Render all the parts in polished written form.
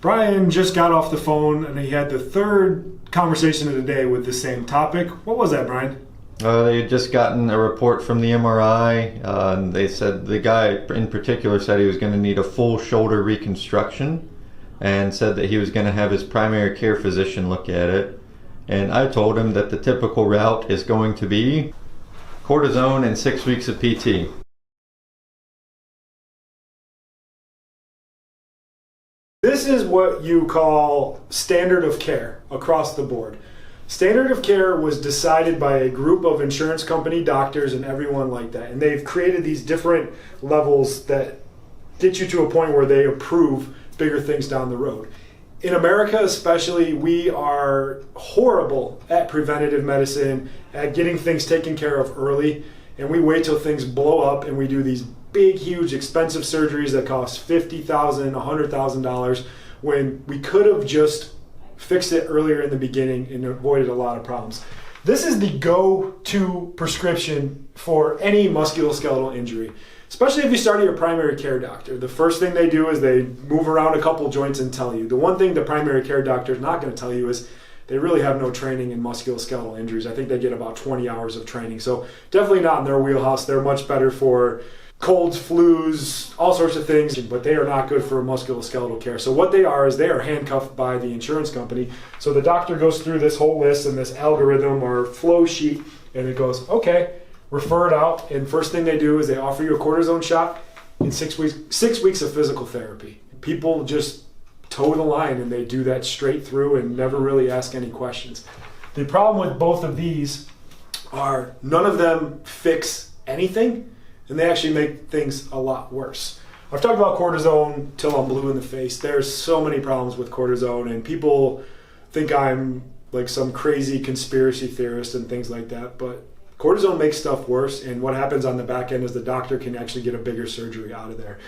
Brian just got off the phone and he had the third conversation of the day with the same topic. What was that, Brian? They had just gotten a report from the MRI. And they said the guy in particular said he was going to need a full shoulder reconstruction and said that he was going to have his primary care physician look at it. And I told him that the typical route is going to be cortisone and 6 weeks of PT. This is what you call standard of care across the board. Standard of care was decided by a group of insurance company doctors and everyone like that. And they've created these different levels that get you to a point where they approve bigger things down the road. In America especially, we are horrible at preventative medicine, at getting things taken care of early, and we wait till things blow up and we do these big, huge, expensive surgeries that cost $50,000, $100,000 when we could have just fixed it earlier in the beginning and avoided a lot of problems. This is the go-to prescription for any musculoskeletal injury, especially if you start at your primary care doctor. The first thing they do is they move around a couple joints and tell you. The one thing the primary care doctor is not going to tell you is they really have no training in musculoskeletal injuries. I think they get about 20 hours of training, so definitely not in their wheelhouse. They're much better for colds, flus, all sorts of things, but they are not good for musculoskeletal care. So what they are is they are handcuffed by the insurance company. So the doctor goes through this whole list and this algorithm or flow sheet, and it goes, okay, refer it out. And first thing they do is they offer you a cortisone shot in 6 weeks, 6 weeks of physical therapy. People just toe the line and they do that straight through and never really ask any questions. The problem with both of these are none of them fix anything, and they actually make things a lot worse. I've talked about cortisone till I'm blue in the face. There's so many problems with cortisone, and people think I'm like some crazy conspiracy theorist and things like that, but cortisone makes stuff worse, and what happens on the back end is the doctor can actually get a bigger surgery out of there.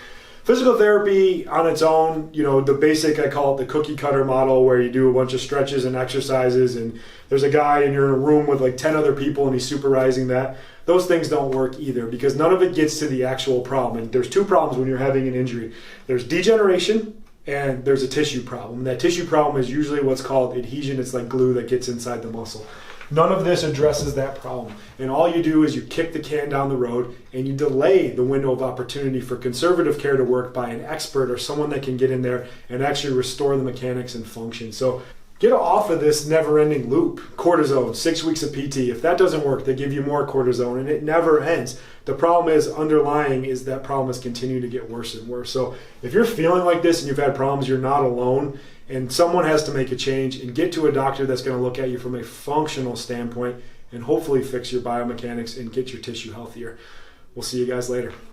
Physical therapy on its own, you know, the basic, I call it the cookie cutter model, where you do a bunch of stretches and exercises and there's a guy and you're in a room with like 10 other people and he's supervising that. Those things don't work either because none of it gets to the actual problem. And there's two problems when you're having an injury. There's degeneration and there's a tissue problem. And that tissue problem is usually what's called adhesion. It's like glue that gets inside the muscle. None of this addresses that problem. And all you do is you kick the can down the road and you delay the window of opportunity for conservative care to work by an expert or someone that can get in there and actually restore the mechanics and function. So get off of this never-ending loop. Cortisone, 6 weeks of PT. If that doesn't work, they give you more cortisone and it never ends. The problem is underlying is that problem is continuing to get worse and worse. So if you're feeling like this and you've had problems, you're not alone. And someone has to make a change and get to a doctor that's going to look at you from a functional standpoint and hopefully fix your biomechanics and get your tissue healthier. We'll see you guys later.